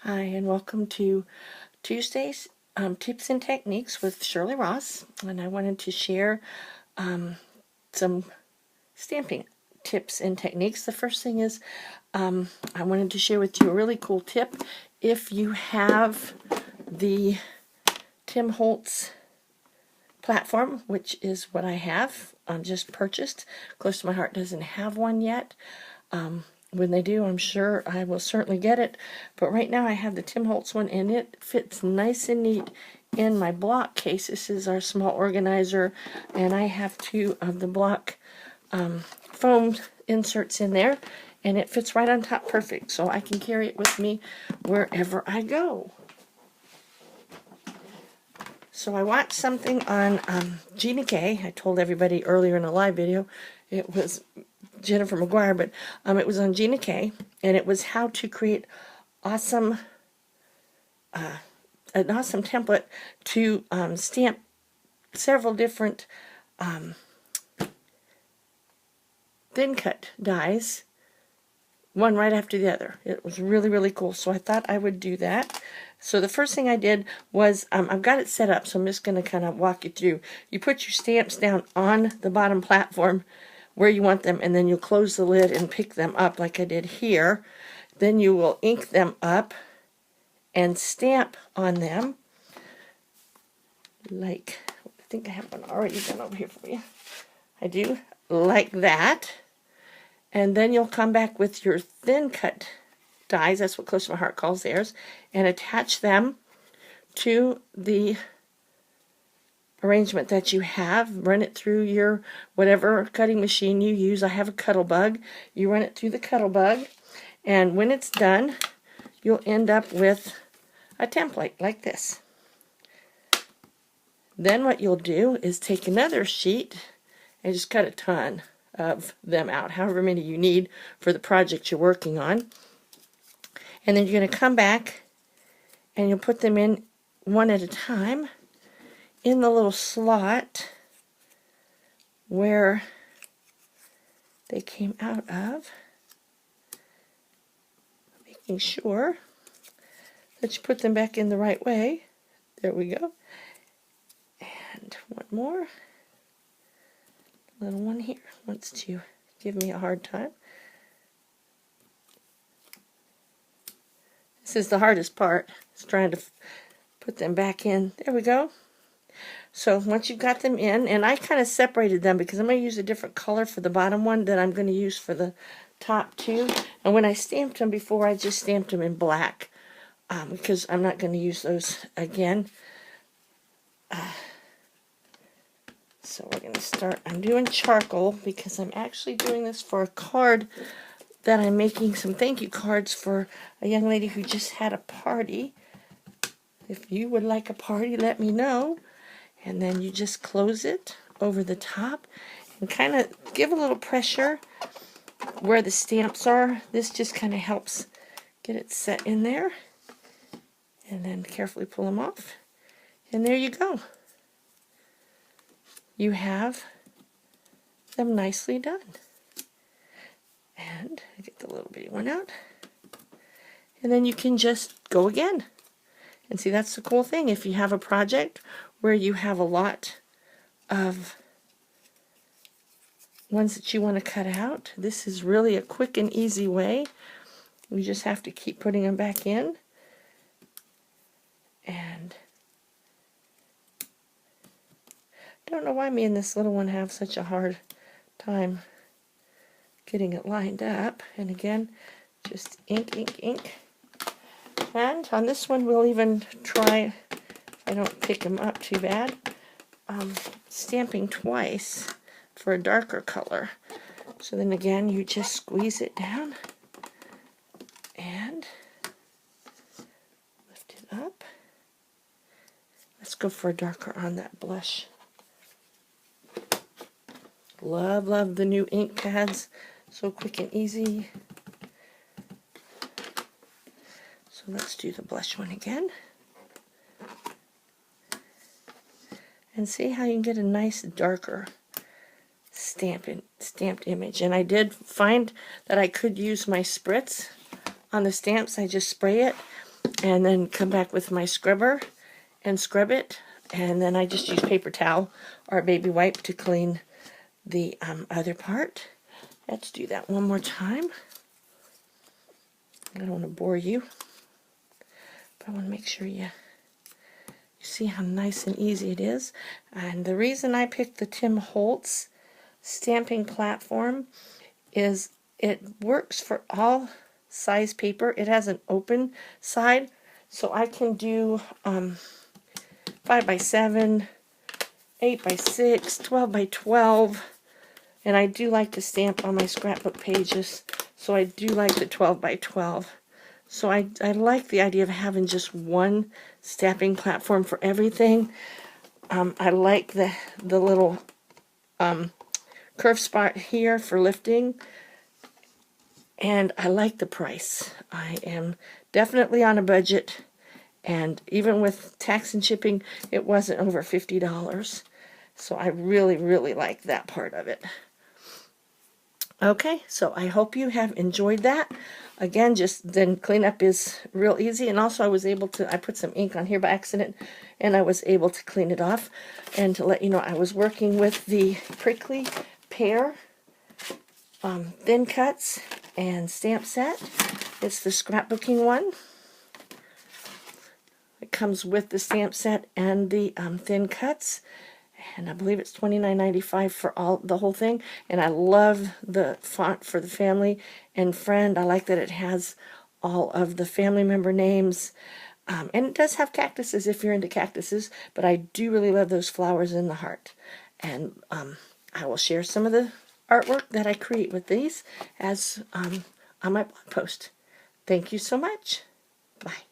Hi, and welcome to Tuesday's Tips and Techniques with Shirley Ross. And I wanted to share some stamping tips and techniques. The first thing is I wanted to share with you a really cool tip. If you have the Tim Holtz platform, which is what I have, just purchased. Close to My Heart doesn't have one yet. When they do, I'm sure I will certainly get it. But right now I have the Tim Holtz one, and it fits nice and neat in my block case. This is our small organizer, and I have two of the block foam inserts in there, and it fits right on top perfect, so I can carry it with me wherever I go. So I watched something on Gina K. I told everybody earlier in a live video it was Jennifer McGuire, but it was on Gina K, and it was how to create an awesome template to stamp several different thin cut dies, one right after the other. It was really, really cool, so I thought I would do that. So the first thing I did was, I've got it set up, so I'm just going to kind of walk you through. You put your stamps down on the bottom platform where you want them, and then you'll close the lid and pick them up like I did here. Then you will ink them up and stamp on them. Like, I think I have one already done over here for you. I do, like that. And then you'll come back with your thin cut dies, that's what Close to My Heart calls theirs, and attach them to the arrangement that you have. Run it through your whatever cutting machine you use. I have a Cuttlebug. You run it through the Cuttlebug, and when it's done, you'll end up with a template like this. Then what you'll do is take another sheet and just cut a ton of them out, however many you need for the project you're working on. And then you're going to come back and you'll put them in one at a time in the little slot where they came out of, making sure that you put them back in the right way. There we go. And one more. Little one here wants to give me a hard time. This is the hardest part, is trying to put them back in. There we go. So once you've got them in, and I kind of separated them because I'm going to use a different color for the bottom one that I'm going to use for the top two. And when I stamped them before, I just stamped them in black because I'm not going to use those again. So we're going to start, I'm doing charcoal because I'm actually doing this for a card that I'm making, some thank you cards for a young lady who just had a party. If you would like a party, let me know. And then you just close it over the top and kind of give a little pressure where the stamps are. This just kind of helps get it set in there. And then carefully pull them off. And there you go. You have them nicely done. And I get the little bitty one out. And then you can just go again. And see, that's the cool thing. If you have a project where you have a lot of ones that you want to cut out, this is really a quick and easy way. You just have to keep putting them back in. And don't know why me and this little one have such a hard time getting it lined up. And again, just ink, ink, ink. And on this one, we'll even try, if I don't pick them up too bad, stamping twice for a darker color. So then again, you just squeeze it down and lift it up. Let's go for a darker on that blush. Love, love the new ink pads. So quick and easy. So let's do the blush one again. And see how you can get a nice darker stamped image. And I did find that I could use my spritz on the stamps. I just spray it and then come back with my scrubber and scrub it. And then I just use paper towel or a baby wipe to clean the other part. Let's do that one more time. I don't want to bore you, but I want to make sure you see how nice and easy it is. And the reason I picked the Tim Holtz stamping platform is it works for all size paper. It has an open side, so I can do 5x7, 8x6, 12x12, and I do like to stamp on my scrapbook pages, so I do like the 12x12. So I like the idea of having just one stamping platform for everything. I like the little curve spot here for lifting, and I like the price. I am definitely on a budget, and even with tax and shipping, it wasn't over $50. So I really, really like that part of it. Okay, so I hope you have enjoyed that. Again, just then cleanup is real easy, and also I put some ink on here by accident, and I was able to clean it off. And to let you know, I was working with the Prickly Pear thin cuts and stamp set. It's the scrapbooking one. It comes with the stamp set and the thin cuts, and I believe it's $29.95 for the whole thing. And I love the font for the family and friend. I like that it has all of the family member names, and it does have cactuses if you're into cactuses, but I do really love those flowers in the heart. And I will share some of the artwork that I create with these as on my blog post. Thank you so much. Bye.